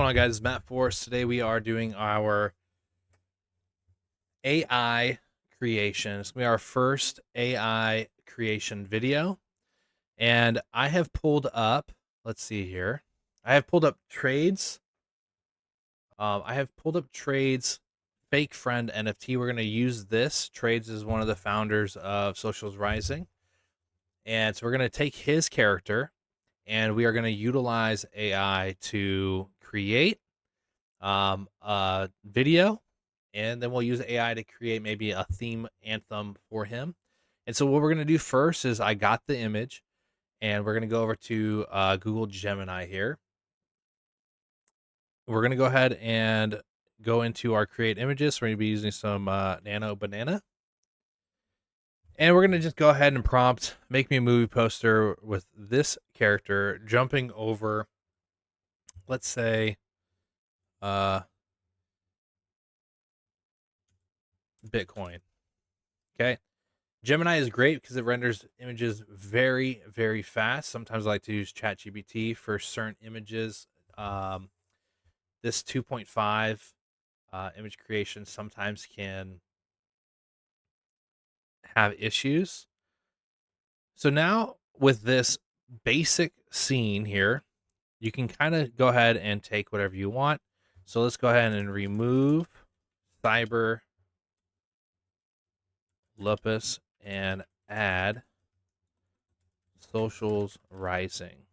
going on, guys? It's Matt Forrest. Today we are doing our AI creation. It's going to be our first AI creation video. And I have pulled up, let's see here. I have pulled up trades. Fake friend NFT. We're going to use this. Trades is one of the founders of Socials Rising. And so we're going to take his character and we are going to utilize AI to create a video, and then we'll use AI to create maybe a theme anthem for him. And so what we're going to do first is I got the image, and we're going to go over to Google Gemini here. We're going to go ahead and go into our create images. We're going to be using some Nano Banana. And we're going to just go ahead and prompt, make me a movie poster with this character jumping over, let's say, Bitcoin. Okay. Gemini is great because it renders images very, very fast. Sometimes I like to use Chatgpt for certain images. This 2.5 image creation sometimes can have issues. So now with this basic scene here, you can kind of go ahead and take whatever you want. So let's go ahead and remove Cyber Lupus and add Socials Rising.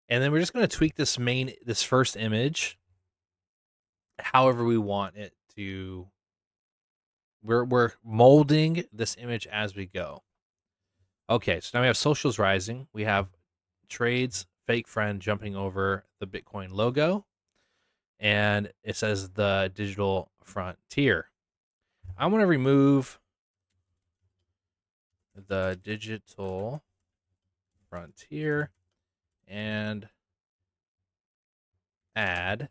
And then we're just going to tweak this first image however we want it to. We're molding this image as we go. Okay, so now we have Socials Rising. We have trades, fake friend jumping over the Bitcoin logo, and it says the digital frontier. I want to remove the digital frontier and add.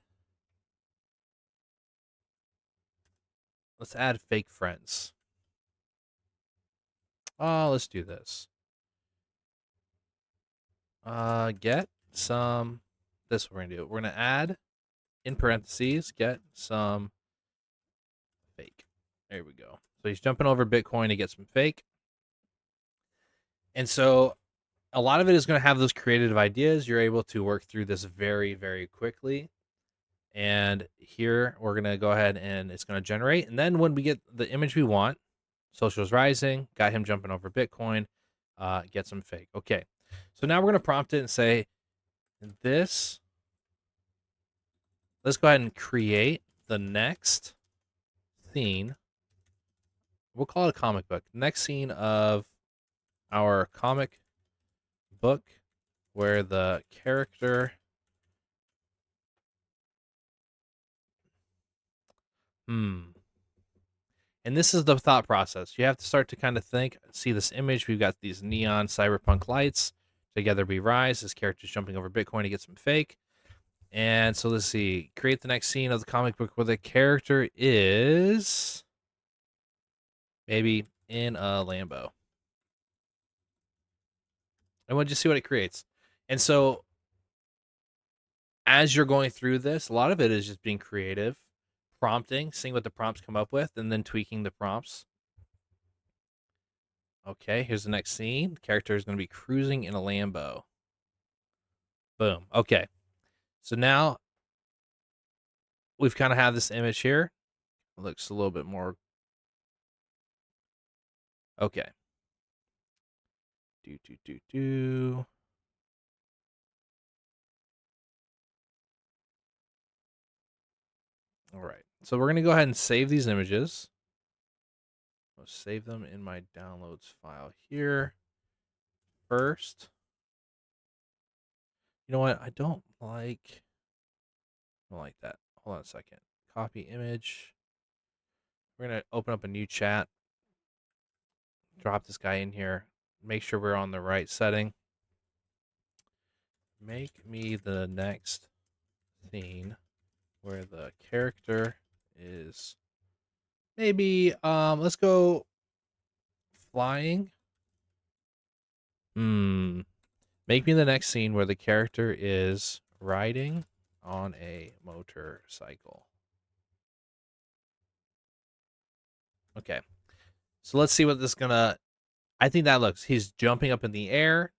Let's add fake friends. Oh, let's do this. Get some. This is what we're gonna do. We're gonna add in parentheses. Get some fake. There we go. So he's jumping over Bitcoin to get some fake. And so a lot of it is going to have those creative ideas. You're able to work through this very, very quickly. And here we're going to go ahead and it's going to generate. And then when we get the image we want, Socials Rising, got him jumping over Bitcoin, get some fake. Okay. So now we're going to prompt it and say, let's go ahead and create the next scene. We'll call it a comic book. Next scene of our comic book where the character and this is the thought process. You have to start to kind of think, see this image. We've got these neon cyberpunk lights. Together we rise. This character's jumping over Bitcoin to get some fake. And so let's see. Create the next scene of the comic book where the character is maybe in a Lambo. And we'll just see what it creates. And so as you're going through this, a lot of it is just being creative, prompting, seeing what the prompts come up with, and then tweaking the prompts. Okay, here's the next scene. The character is going to be cruising in a Lambo. Boom. Okay. So now we've kind of have this image here. It looks a little bit more. Okay. Do. All right. So we're going to go ahead and save these images. I'll save them in my downloads file here first. You know what? I don't like that. Hold on a second. Copy image. We're going to open up a new chat. Drop this guy in here. Make sure we're on the right setting. Make me the next scene where the character is maybe let's go flying. Make me the next scene where the character is riding on a motorcycle. Okay. So let's see what this is gonna. I think that looks. He's jumping up in the air.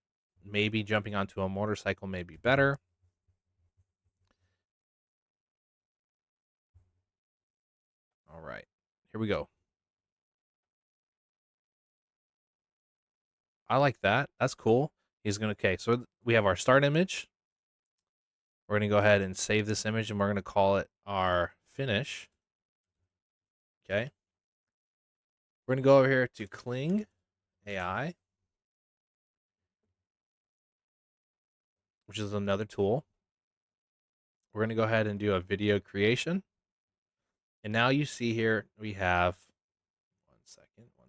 Maybe jumping onto a motorcycle may be better. All right. Here we go. I like that. That's cool. He's gonna. Okay. So we have our start image. We're gonna go ahead and save this image, and we're gonna call it our finish. Okay. We're gonna go over here to Kling AI, which is another tool. We're going to go ahead and do a video creation. And now you see here we have 1 second. Let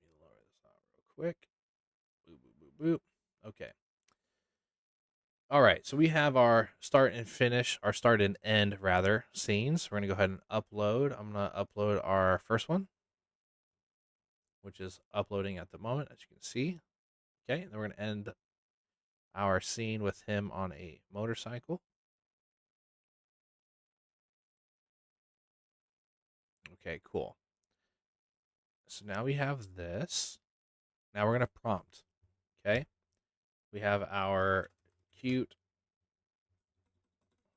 me lower this out real quick. Boop, boop, boop, boop. Okay. All right. So we have our start and finish, our start and end rather scenes. We're going to go ahead and upload. I'm going to upload our first one, which is uploading at the moment, as you can see. Okay. And then we're going to end our scene with him on a motorcycle. Okay, cool. So now we have this. Now we're going to prompt. Okay. We have our cute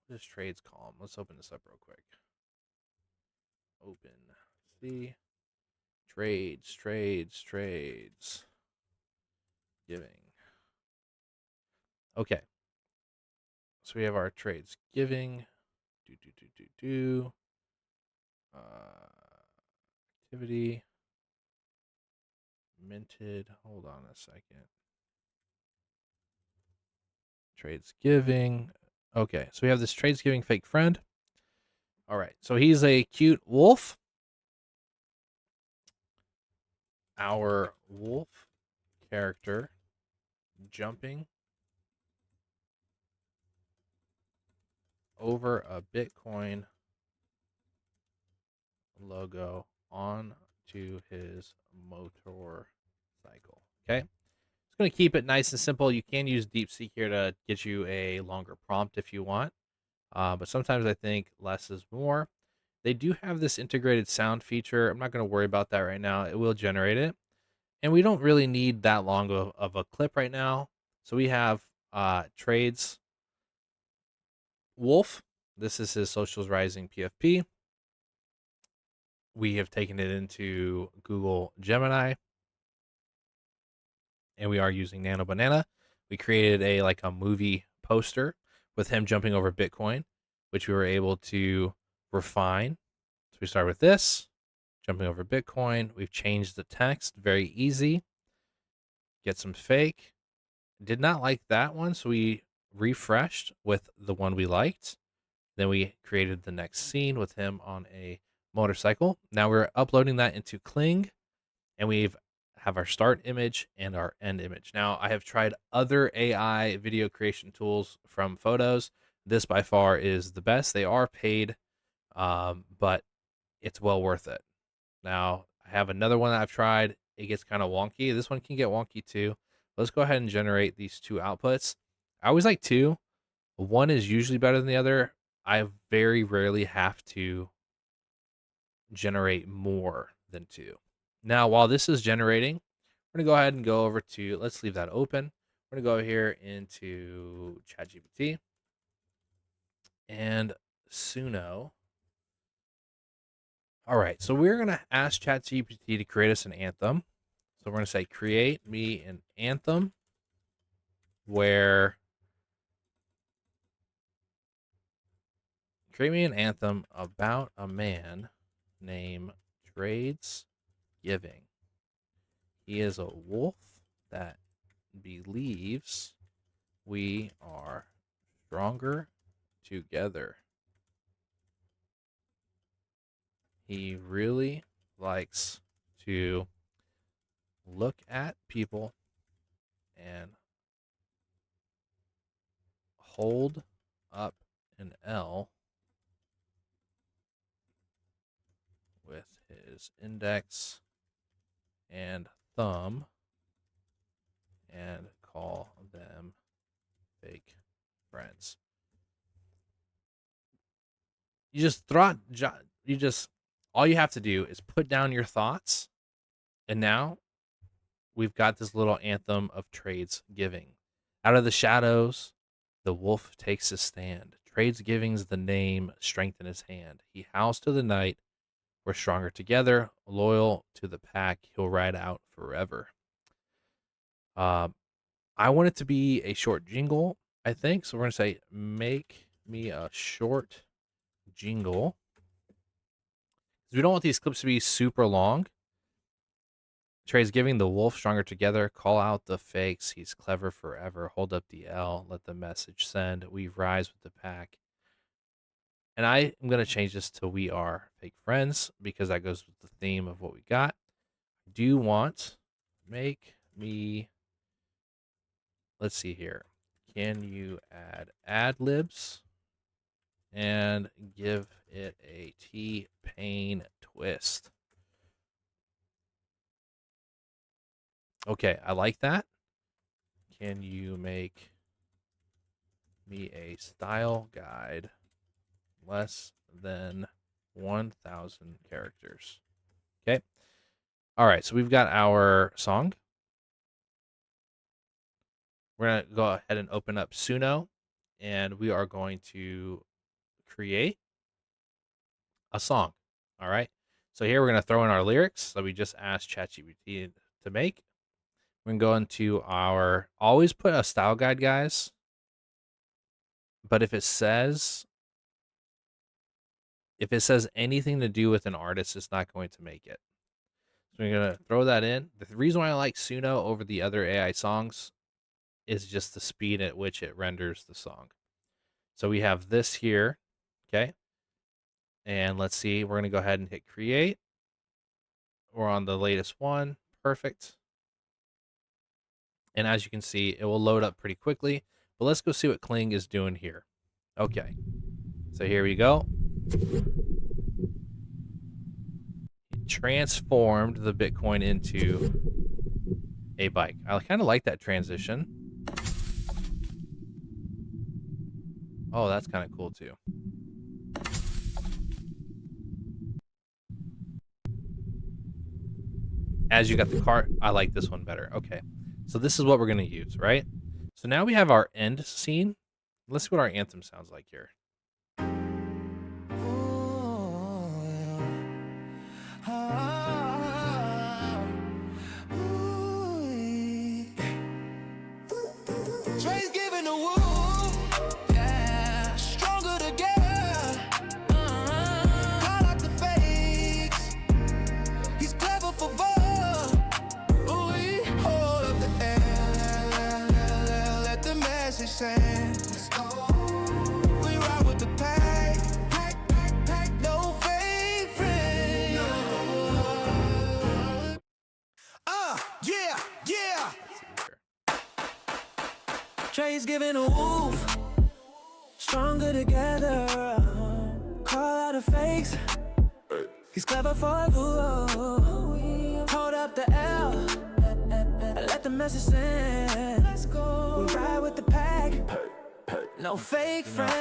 this trades column. Let's open this up real quick. Open. See. Trades. Giving. Okay. So we have our trades giving. Do. Activity. Minted. Hold on a second. Trades giving. Okay. So we have this trades giving fake friend. All right. So he's a cute wolf. Our wolf character jumping over a Bitcoin logo onto his motorcycle. Okay. It's going to keep it nice and simple. You can use DeepSeek here to get you a longer prompt if you want. But sometimes I think less is more. They do have this integrated sound feature. I'm not going to worry about that right now. It will generate it. And we don't really need that long of a clip right now. So we have trades Wolf. This is his Socials Rising PFP. We have taken it into Google Gemini, and we are using Nano Banana. We created a movie poster with him jumping over Bitcoin, which we were able to refine. So we start with this, jumping over Bitcoin. We've changed the text, very easy. Get some fake. Did not like that one, so we refreshed with the one we liked. Then we created the next scene with him on a motorcycle. Now we're uploading that into Kling, and we have our start image and our end image. Now I have tried other AI video creation tools from Photos. This by far is the best. They are paid, but it's well worth it. Now I have another one that I've tried. It gets kind of wonky. This one can get wonky too. Let's go ahead and generate these two outputs. I always like two. One is usually better than the other. I very rarely have to generate more than two. Now, while this is generating, we're going to go ahead and go over to, let's leave that open. We're going to go here into Chatgpt and Suno. All right, so we're going to ask Chatgpt to create us an anthem. So we're going to say, create me an anthem create me an anthem about a man named Trades Giving. He is a wolf that believes we are stronger together. He really likes to look at people and hold up an L with his index and thumb and call them fake friends. You just throw all you have to do is put down your thoughts, and now we've got this little anthem of trades giving. Out of the shadows, the wolf takes his stand. Trades giving's the name, strength in his hand. He howls to the night. We're stronger together, loyal to the pack. He'll ride out forever. I want it to be a short jingle, I think. So we're going to say, make me a short jingle. We don't want these clips to be super long. Trey's giving the wolf stronger together. Call out the fakes. He's clever forever. Hold up the L. Let the message send. We rise with the pack. And I am going to change this to we are fake friends because that goes with the theme of what we got. Do you want make me, let's see here. Can you add ad libs and give it a T-Pain twist? Okay, I like that. Can you make me a style guide less than 1,000 characters? Okay. All right, so we've got our song. We're going to go ahead and open up Suno, and we are going to create a song. All right. So here we're going to throw in our lyrics that we just asked ChatGPT to make. We're going to go into our, always put a style guide, guys. But if it says anything to do with an artist, it's not going to make it. So we're going to throw that in. The reason why I like Suno over the other AI songs is just the speed at which it renders the song. So we have this here, okay? And let's see, we're going to go ahead and hit create. We're on the latest one. Perfect. And as you can see, it will load up pretty quickly. But let's go see what Kling is doing here. Okay. So here we go. He transformed the Bitcoin into a bike. I kind of like that transition. Oh, that's kind of cool too. As you got the cart, I like this one better. Okay. So this is what we're going to use, right? So now we have our end scene. Let's see what our anthem sounds like here. Let's go. We ride with the pack. No fake friends. Yeah. Trey's giving a wolf. Stronger together. Call out the fakes. He's clever for a fool. Hold up the L. Let the message send. Let's go. We ride with the pack. No fake friends.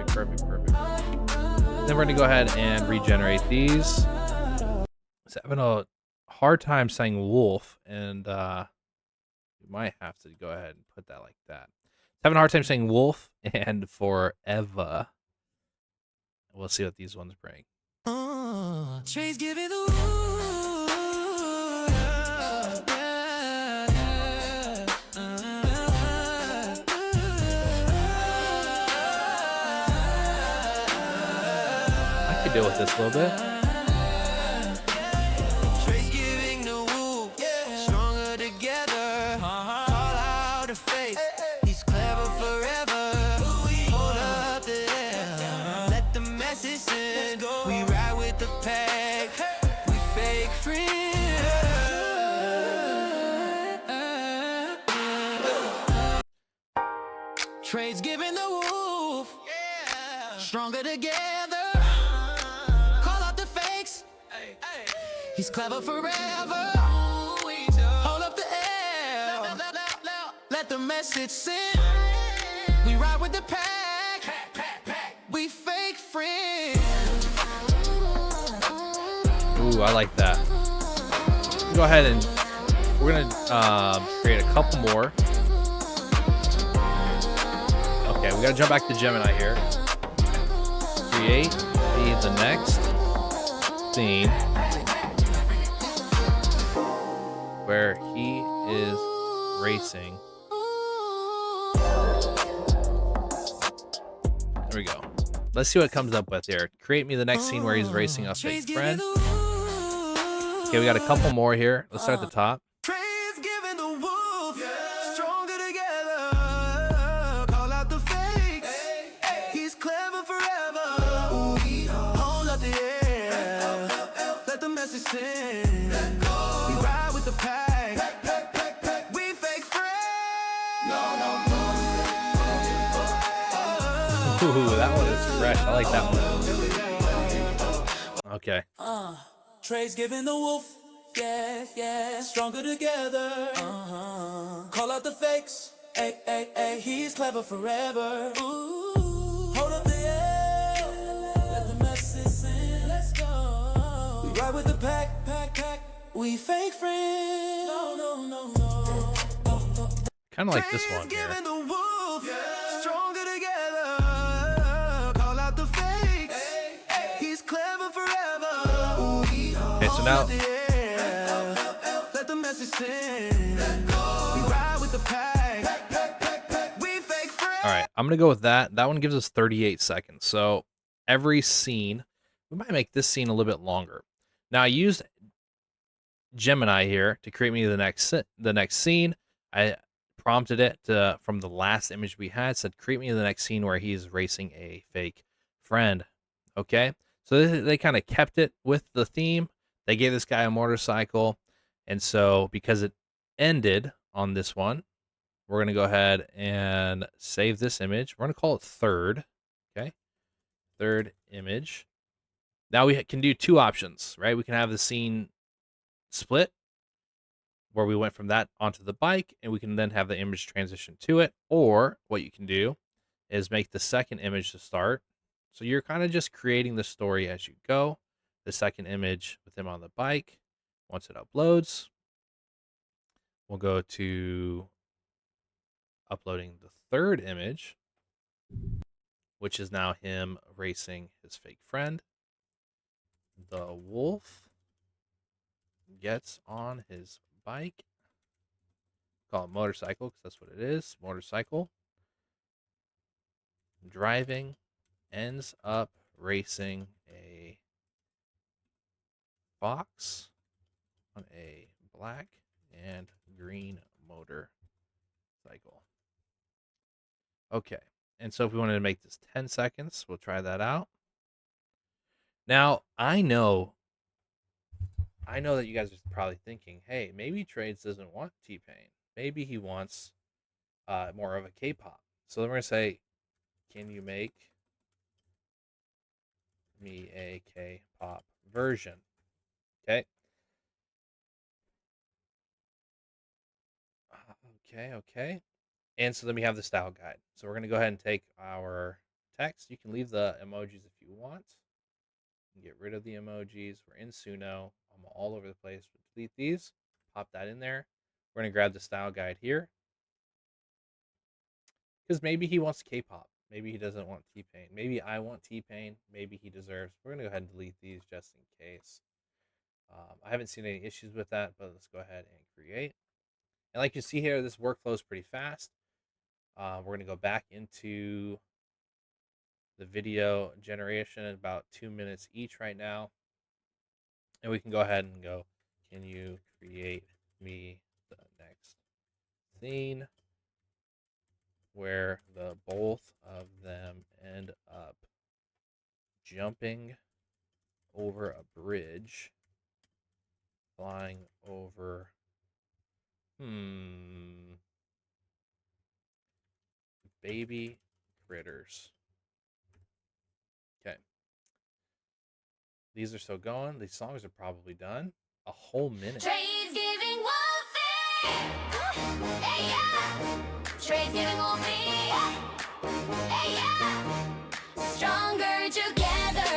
Perfect. Then we're going to go ahead and regenerate these. It's having a hard time saying wolf, and we might have to go ahead and put that like that. It's having a hard time saying wolf and forever. We'll see what these ones bring. Trey's giving the I could deal with this a little bit. Trey's giving the wolf, stronger together. Call out the face. He's clever forever. Hold up the L. Let the message send. We ride with the pack. We fake friends. Trey's giving the wolf, stronger together. He's clever forever. Hold up the air. Let the message send. We ride with the pack. We fake friends. Ooh, I like that. Go ahead and we're gonna create a couple more. Okay, we gotta jump back to Gemini here. Create the next scene where he is racing. There we go. Let's see what it comes up with here. Create me the next scene where he's racing a fake friend. Okay, we got a couple more here. Let's start at the top. We ride with the pack. We fake friends. Ooh, that one is fresh. I like that one. Okay. Trey's giving the wolf. Yeah. Stronger together. Call out the fakes. Ay, he's clever forever. Ooh. Hold up the air. Let the message sing. Let's go. We ride with the pack. We fake friends. No. Kind of like this one here. Stronger together. Call out the fakes. He's clever forever. Okay, so now Let the message sing. We ride with the pack. We fake friends. all right, I'm gonna go with that. That one gives us 38 seconds. So every scene, we might make this scene a little bit longer. Now I used Gemini here to create me the next scene. I prompted it to, from the last image we had, said create me the next scene where he's racing a fake friend. Okay, so they kind of kept it with the theme. They gave this guy a motorcycle, and so because it ended on this one, we're gonna go ahead and save this image. We're gonna call it third. Okay, third image. Now we can do two options, right? We can have the scene split where we went from that onto the bike, and we can then have the image transition to it. Or what you can do is make the second image to start. So you're kind of just creating the story as you go. The second image with him on the bike. Once it uploads, we'll go to uploading the third image, which is now him racing his fake friend. The wolf gets on his bike. Call it motorcycle because that's what it is. Motorcycle. Driving, ends up racing a fox on a black and green motorcycle. Okay. And so if we wanted to make this 10 seconds, we'll try that out. Now, I know that you guys are probably thinking, hey, maybe Trades doesn't want T-Pain. Maybe he wants more of a K-pop. So then we're going to say, can you make me a K-pop version? Okay. Okay. And so then we have the style guide. So we're going to go ahead and take our text. You can leave the emojis if you want. You can get rid of the emojis. We're in Suno. I'm all over the place. But delete these. Pop that in there. We're going to grab the style guide here. Because maybe he wants K-pop. Maybe he doesn't want T-Pain. Maybe I want T-Pain. Maybe he deserves. We're going to go ahead and delete these just in case. I haven't seen any issues with that, but let's go ahead and create. And like you see here, this workflow is pretty fast. We're going to go back into the video generation at about 2 minutes each right now. And we can go ahead and go, can you create me the next scene where the both of them end up jumping over a bridge, flying over baby critters. Okay. These are still going. These songs are probably done. A whole minute. Trades giving Wolfie. Hey, yeah. Trades giving Wolfie. Hey, yeah. Stronger together.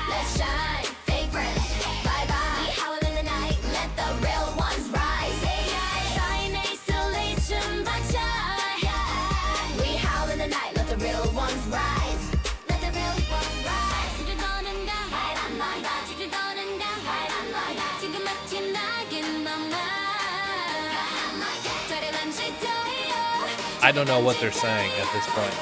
Let's shine. Fake friends. Bye bye. We howl in the night. Let the real ones rise. Try in isolation, but shine. We howl in the night. Let the real ones rise. Let the real ones rise. I don't know what they're saying at this point.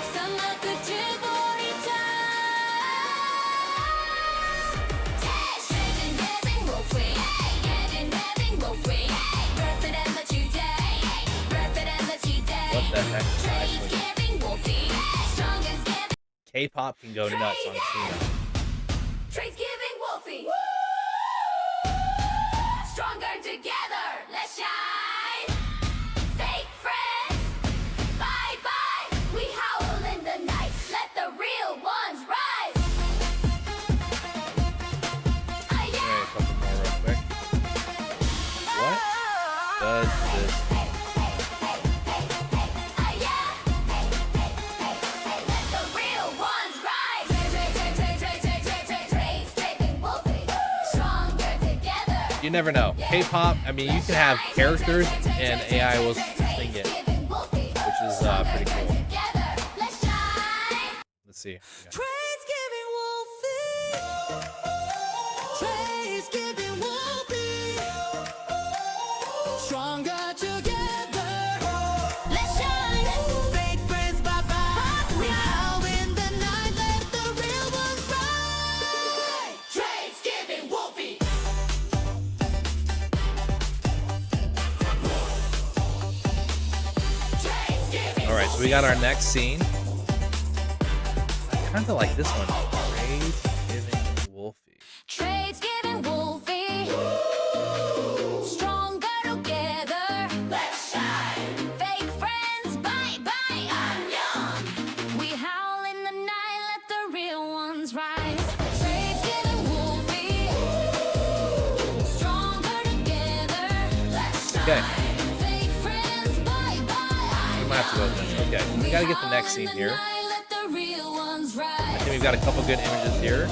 What the heck? K-pop can go nuts on Suno. Trades giving Wolfie. Stronger together, let's shine. Fake friends, bye bye. We howl in the night, let the real ones rise. Wait, a couple more real quick. What does this? You never know. K-pop, I mean, you can have characters and AI will sing it, which is pretty cool. Let's see. Stronger together. Let's shine. Fake friends, bye bye. We howl in the night, let the real ones rise. Trades giving Wolfie. All right, so we got our next scene. I kind of like this one. Trades giving Wolfie. Trades giving Wolfie. Stronger together. Let's shine. Fake friends, bye bye. I'm young. We howl in the night, let the real ones rise. Trades giving Wolfie. Stronger together. Let's shine. Okay. Fake friends, bye bye. We might have to go with this. Okay, we gotta get the next scene here. Let the real ones rise. I think we've got a couple good images here.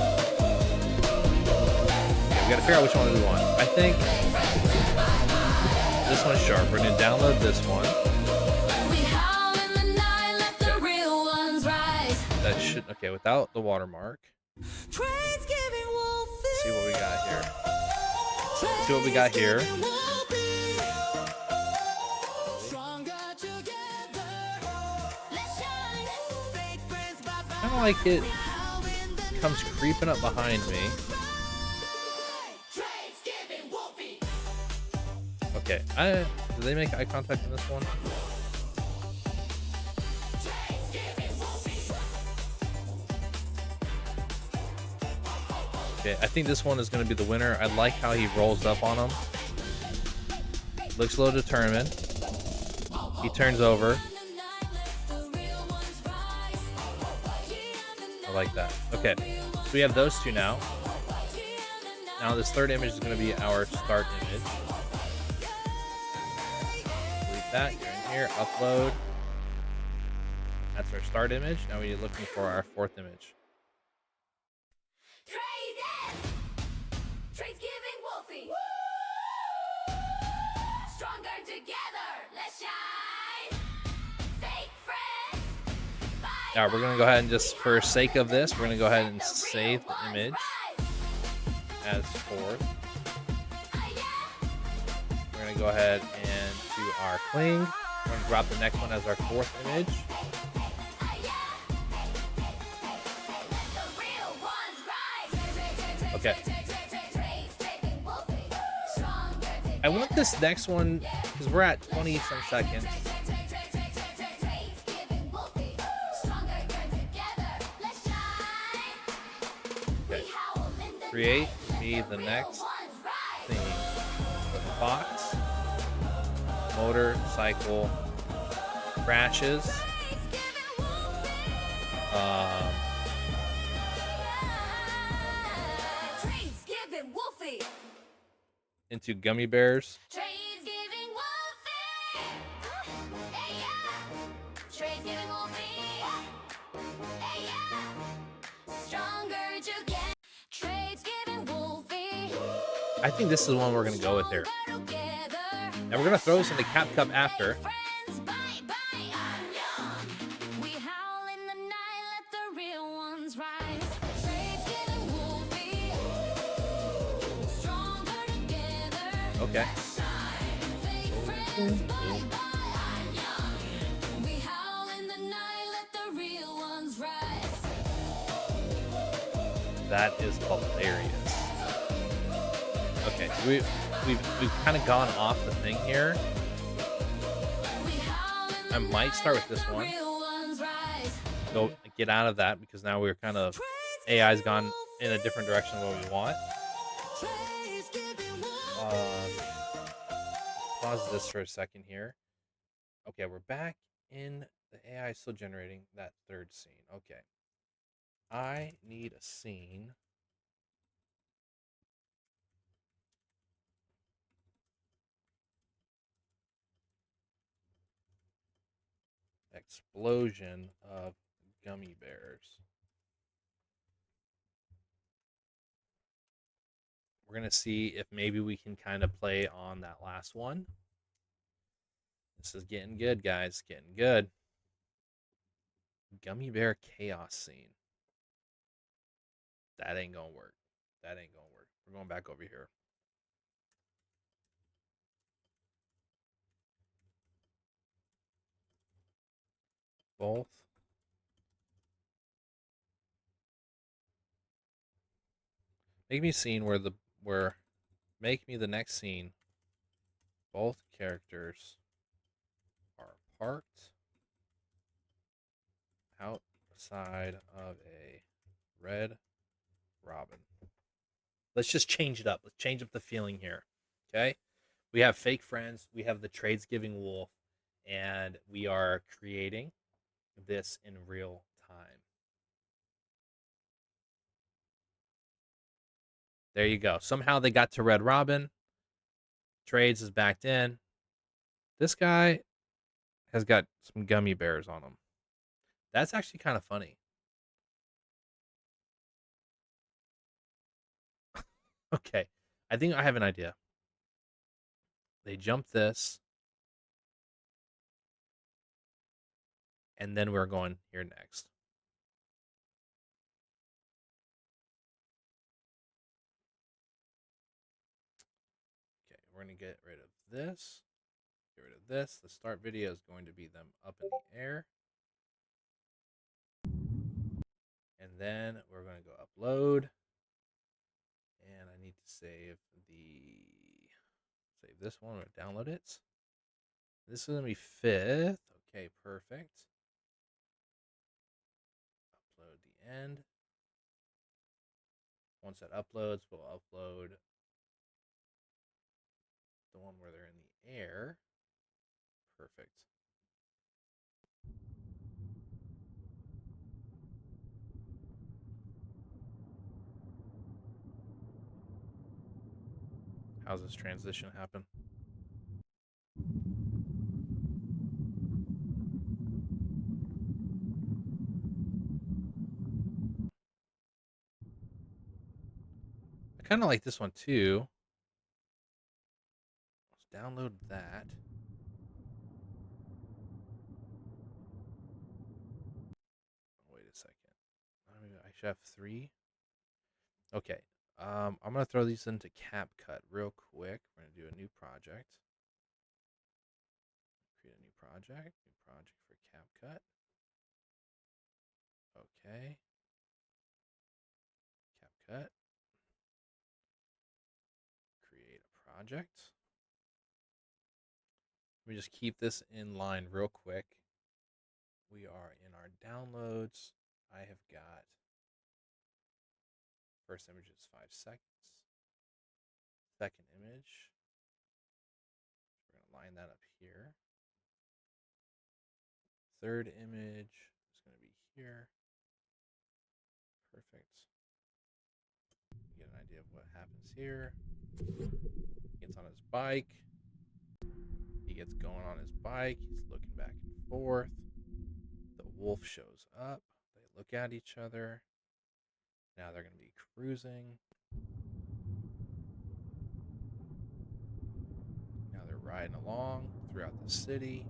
Okay, we gotta figure out which one we want. I think this one's sharp. We're gonna download this one. We howl in the night, let the real ones rise. That should, okay, without the watermark. Trades giving Wolfie. Let's see what we got here. See what we got here. Kind of like it comes creeping up behind me. Okay, do they make eye contact in this one? Okay, I think this one is going to be the winner. I like how he rolls up on him. Looks a little determined. He turns over. I like that. Okay, so we have those two now. Now this third image is going to be our start image. Delete that. You're in here. Upload. That's our start image. Now we're looking for our fourth image. Trades giving Wolfie. Stronger together, let's shine. Fake friends. All right, we're going to go ahead and just, for sake of this, we're going to go ahead and save the image as fourth. We're going to go ahead and do our Kling. We're going to drop the next one as our fourth image. Okay. I want this next one, because we're at 20 some seconds. Okay. Create me the next thing. Fox, motorcycle, crashes. into gummy bears. Trey's giving Wolfie. Hey, yeah. Trey's giving Wolfie. Hey, yeah. Stronger together. Trey's giving Wolfie. I think this is the one we're gonna go with here. And we're gonna throw this into CapCut after. Okay. That is hilarious. Okay, so we've kind of gone off the thing here. I might start with this one. Go get out of that because now we're kind of AI's gone in a different direction than what we want. Pause this for a second here. Okay, we're back in the AI still generating that third scene. Okay. I need a scene. Explosion of gummy bears. We're going to see if maybe we can kind of play on that last one. This is getting good, guys. Getting good. Gummy bear chaos scene. That ain't going to work. That ain't going to work. We're going back over here. Both. Make me a scene make me the next scene. Both characters are parked outside of a red robin. Let's just change it up. Let's change up the feeling here. Okay? We have fake friends, we have the trades giving wolf, and we are creating this in real time. There you go. Somehow they got to Red Robin. Trades is backed in. This guy has got some gummy bears on him. That's actually kind of funny. Okay. I think I have an idea. They jump this. And then we're going here next. Okay, we're going to get rid of this. Get rid of this. The start video is going to be them up in the air. And then we're going to go upload. And I need to save this one or download it. This is going to be 5th. Okay, perfect. Upload the end. Once that uploads, we'll upload the one where they're in the air. Perfect. How's this transition happen? I kind of like this one too. Let's download that. Wait a second. I should have 3. Okay. I'm gonna throw these into CapCut real quick. We're gonna do a new project. Create a new project. New project for CapCut. Okay. CapCut. Create a project. Let me just keep this in line real quick. We are in our downloads. I have got first image is 5 seconds. Second image. We're going to line that up here. Third image is going to be here. Perfect. Get an idea of what happens here. gets on his bike. He gets going on his bike. He's looking back and forth. The wolf shows up. They look at each other. Now they're going to be cruising. Now they're riding along throughout the city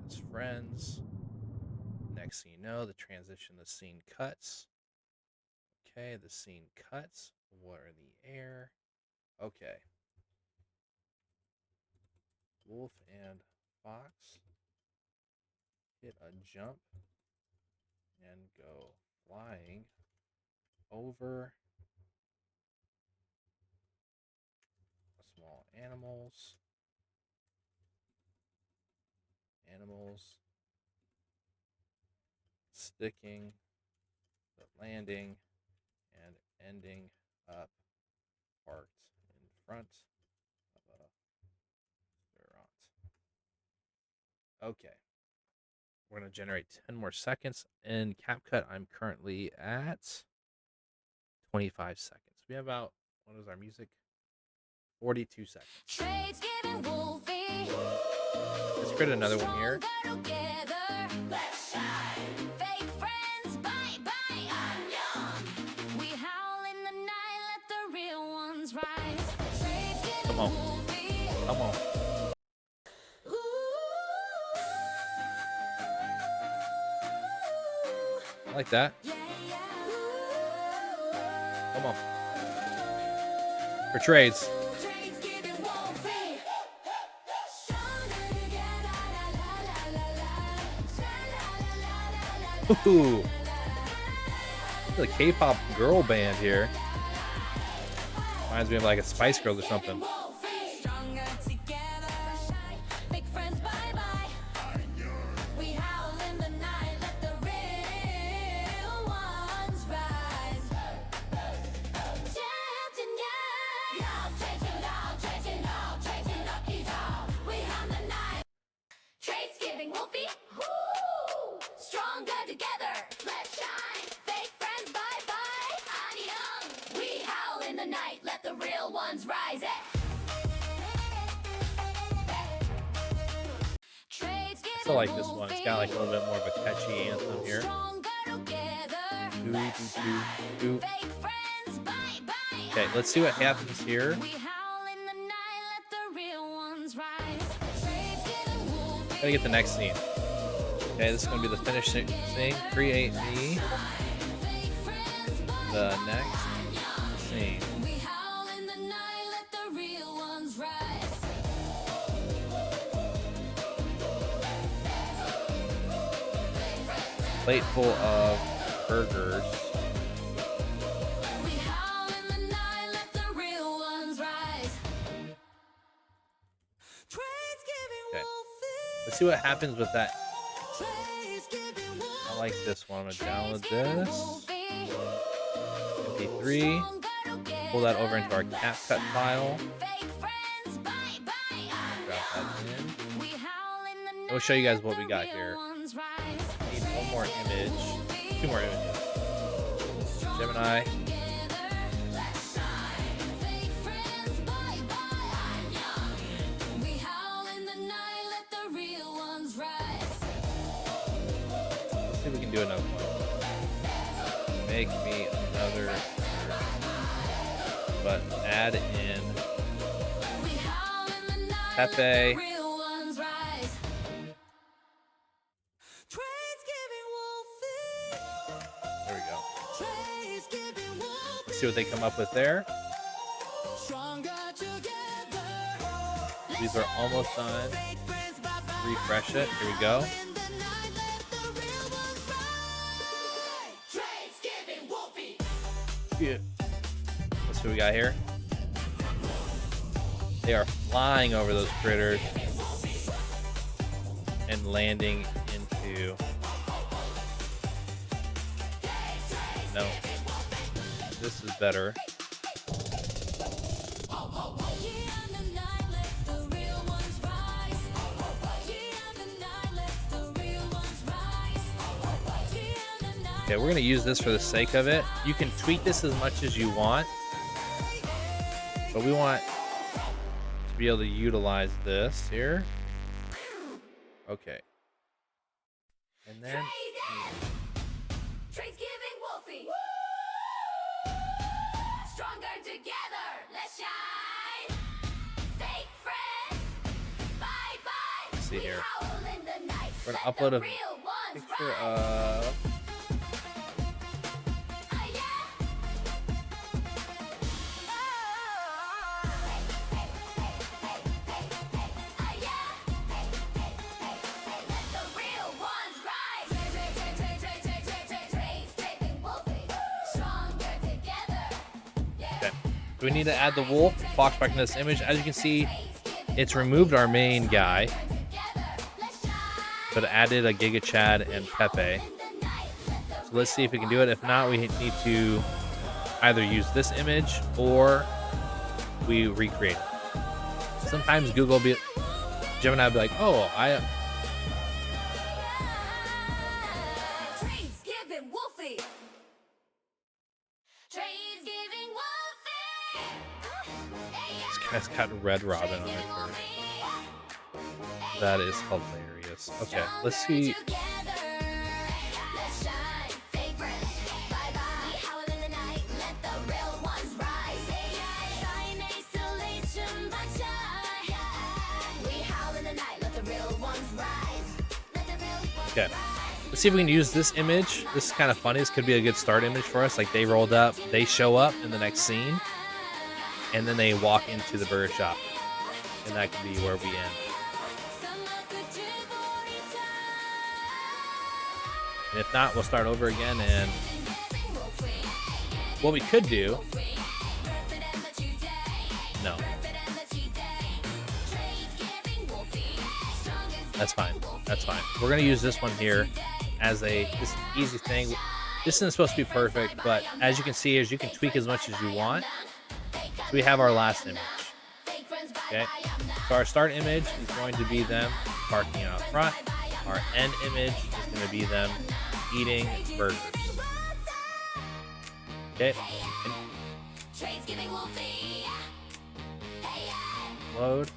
as friends. Next thing you know, the scene cuts. Okay, the scene cuts. We're in the air. Okay. Wolf and fox hit a jump and go flying over small animals. Sticking the landing and ending up parked in front of a restaurant. Okay. We're going to generate 10 more seconds. In CapCut, I'm currently at 25 seconds. We have about, what is our music? 42 seconds. Trades giving wolfy. Let's create another one here. Let's shine. Fake friends, bye bye. We howl in the night, let the real ones rise. Trades giving Come on. wolfy. Come on. I like that. Come on. For trades. Ooh. Look, a K-pop girl band here. Reminds me of like a Spice Girl or something. I still like this one. It's got like a little bit more of a catchy anthem here. Okay, let's see what happens here. Gotta get the next scene. Okay, this is gonna be the finished scene. Create me the next scene. Plate full of burgers. Okay. Let's see what happens with that. I like this one. I'm gonna download this. MP3. Pull that over into our CapCut file. Drop that in. I'll show you guys what we got here. Need one more image. 2 more images. Gemini. Let's see if we can do another one. Make me another, but add in Pepe. There we go. Let's see what they come up with there. These are almost done. Refresh it. Here we go. Yeah. Let's see what we got here. They are flying over those critters and landing into... No. This is better. Okay, we're going to use this for the sake of it. You can tweak this as much as you want, but we want to be able to utilize this here. Okay. And then Trade's giving Wolfie. Stronger together, let's shine. Fake friends, bye bye. let's see We here. howl in the night. We're gonna Let upload the a real ones picture rise. of Yeah. Let the real ones rise. Trade's giving Wolfie. Stronger together. okay. So we need to add the wolf fox back into this image. As you can see, it's removed our main guy, but added a Giga Chad and Pepe. So let's see if we can do it. If not, we need to either use this image or we recreate it. Sometimes Gemini will be like, oh, Trade's giving Wolfie. Trade's giving Wolfie. this guy's got Red Robin on it first. That is hilarious. Okay, let's see. Okay, let's see if we can use this image. This is kind of funny. This could be a good start image for us. Like they rolled up, they show up in the next scene, and then they walk into the burger shop, and that could be where we end. And if not, we'll start over again. And what we could do, no, that's fine. That's fine. We're gonna use this one here as this easy thing. This isn't supposed to be perfect, but as you can see, you can tweak as much as you want. So we have our last image. Okay. So our start image is going to be them barking out front. Our end image is going to be them eating burgers. Okay. Load.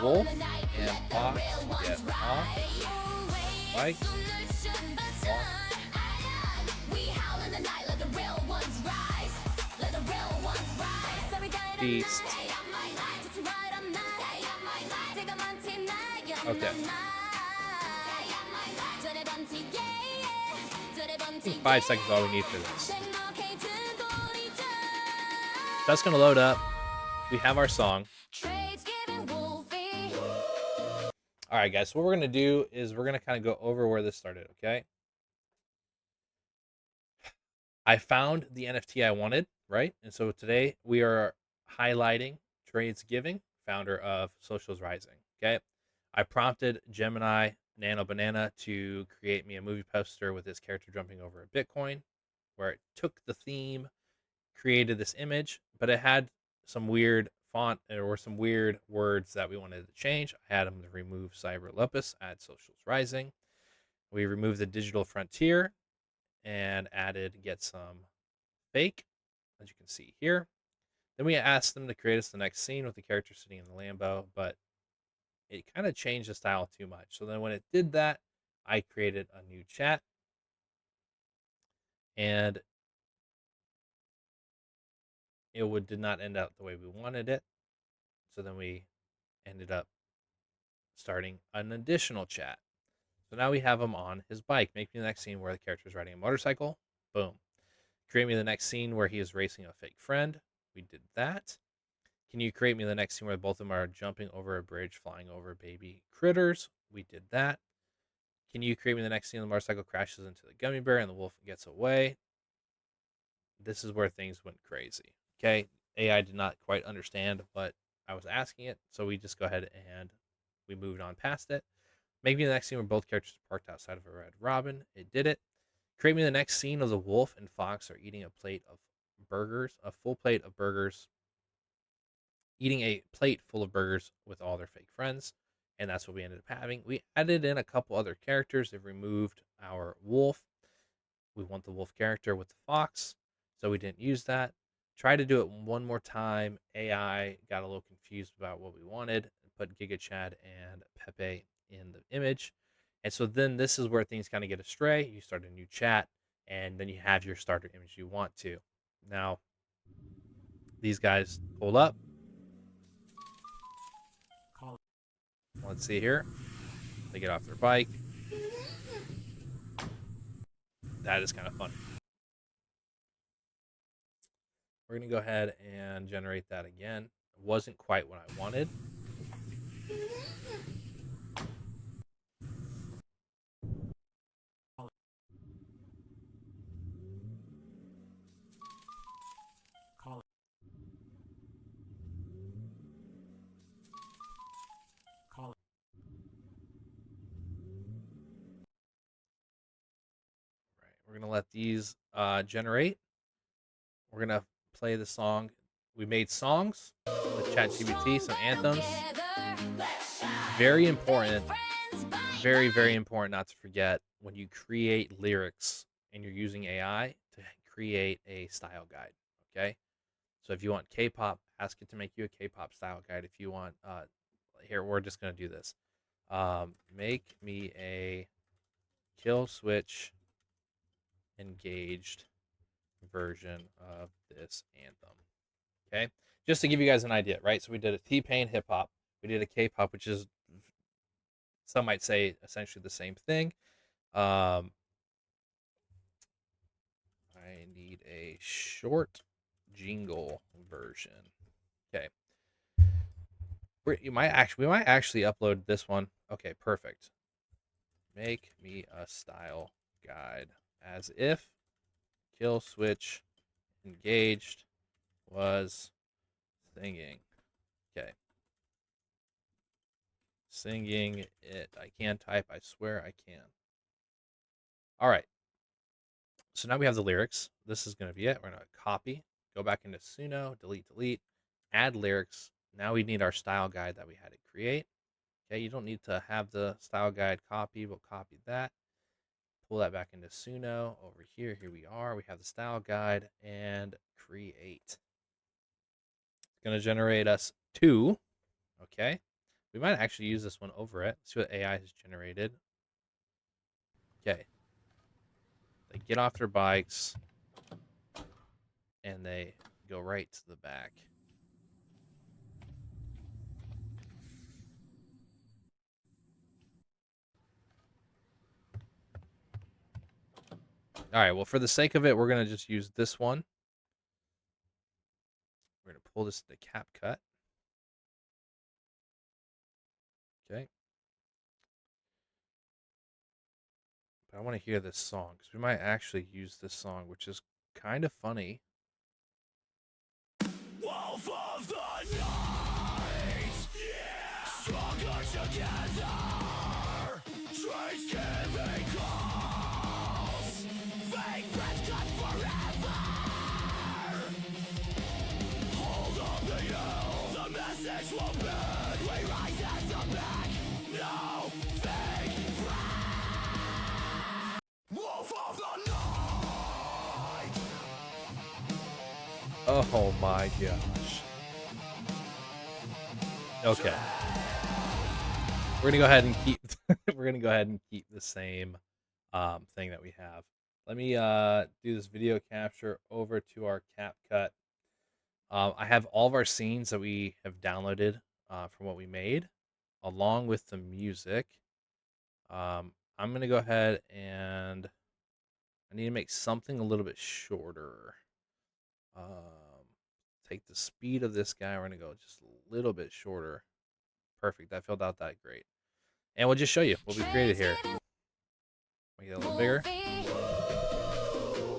Wolf and Fox get off. Bike. Walk. Beast. Okay. I think 5 seconds is all we need for this. That's going to load up. We have our song. All right, guys. So what we're going to do is we're going to kind of go over where this started, okay? I found the NFT I wanted, right? And so today we are highlighting Trades Giving, founder of Socials Rising, okay? I prompted Gemini Nano Banana to create me a movie poster with this character jumping over a Bitcoin, where it took the theme, created this image, but it had some weird font or some weird words that we wanted to change. I had them to remove Cyber Lupus, add Socials Rising. We removed the Digital Frontier and added get some fake, as you can see here. Then we asked them to create us the next scene with the character sitting in the Lambo, but it kind of changed the style too much. So then when it did that, I created a new chat, and it did not end up the way we wanted it. So then we ended up starting an additional chat. So now we have him on his bike. Make me the next scene where the character is riding a motorcycle. Boom. Create me the next scene where he is racing a fake friend. We did that. Can you create me the next scene where both of them are jumping over a bridge, flying over baby critters? We did that. Can you create me the next scene the motorcycle crashes into the gummy bear and the wolf gets away? This is where things went crazy. Okay. AI did not quite understand what I was asking it. So we just go ahead and we moved on past it. Make me the next scene where both characters are parked outside of a red robin. It did it. Create me the next scene of the wolf and fox are eating a plate of burgers, a full plate of burgers, eating a plate full of burgers with all their fake friends. And that's what we ended up having. We added in a couple other characters. They've removed our wolf. We want the wolf character with the fox. so we didn't use that. Tried to do it one more time. AI got a little confused about what we wanted, put GigaChad and Pepe in the image. And so then this is where things kind of get astray. You start a new chat, and then you have your starter image you want to. Now, these guys pull up. Let's see here. They get off their bike. That is kind of funny. We're going to go ahead and generate that again. It wasn't quite what I wanted. Right. We're going to let these generate. We're going to play the song. We made songs with ChatGPT, some anthems. Very important. Very, very important not to forget when you create lyrics and you're using AI to create a style guide. Okay. So if you want K-pop, ask it to make you a K-pop style guide. If you want, here, we're just going to do this. Make me a kill switch engaged version of this anthem. Okay. Just to give you guys an idea, right? So we did a T-Pain hip hop. We did a K-pop, which is, some might say, essentially the same thing. I need a short jingle version. Okay. We might actually upload this one. Okay, perfect. Make me a style guide as if kill switch engaged was singing. Okay. Singing it. I can type. I swear I can. All right. So now we have the lyrics. This is going to be it. We're going to copy, go back into Suno, delete, add lyrics. Now we need our style guide that we had to create. Okay, you don't need to have the style guide copy. We'll copy that. Pull that back into Suno. Over here, here we are. We have the style guide and create. It's going to generate us 2. Okay. We might actually use this one over it. See what AI has generated. Okay. They get off their bikes and they go right to the back. All right, well, for the sake of it, we're going to just use this one. We're going to pull this into CapCut. Okay. But I want to hear this song because we might actually use this song, which is kind of funny. Wolf of the night, yeah. Stronger together, trace giving calls, fake friends cut forever. Hold on to you, the message will be, we rise as a pack, no fake friends. Wolf of the night. Oh my gosh. Okay. We're gonna go ahead and keep the same thing that we have. Let me do this video capture over to our CapCut. I have all of our scenes that we have downloaded from what we made, along with the music. I'm gonna go ahead and I need to make something a little bit shorter. Take the speed of this guy. We're gonna go just a little bit shorter. Perfect. That filled out that great. And we'll just show you what we created here. Make it a little bigger.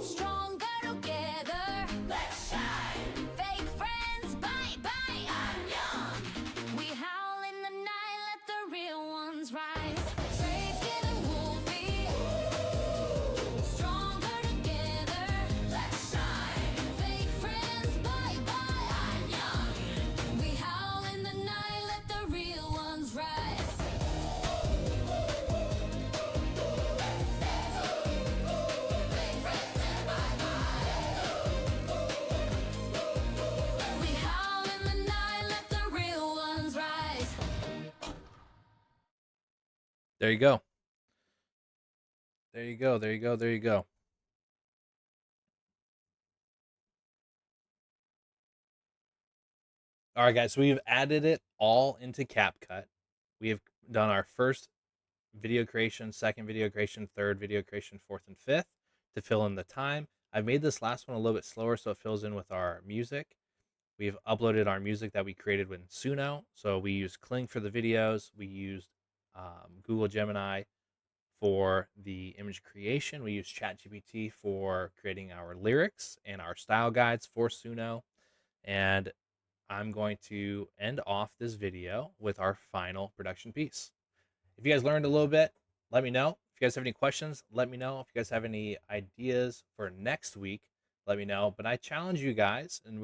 Stronger together. Let's shine. Fake friends, bye bye. I'm young. We howl in the night, let the real ones rise. Trades getting wolfy. Stronger together. Let's shine. Fake friends, bye bye. I'm young. We howl in the night, let the real ones rise. There you go. There you go. There you go. There you go. All right, guys. So we've added it all into CapCut. We have done our first video creation, second video creation, third video creation, fourth and fifth to fill in the time. I've made this last one a little bit slower so it fills in with our music. We've uploaded our music that we created with Suno. So we used Kling for the videos. We used Google Gemini for the image creation. We used Chatgpt for creating our lyrics and our style guides for Suno. And I'm going to end off this video with our final production piece. If you guys learned a little bit, let me know. If you guys have any questions, let me know. If you guys have any ideas for next week, let me know. But I challenge you guys, and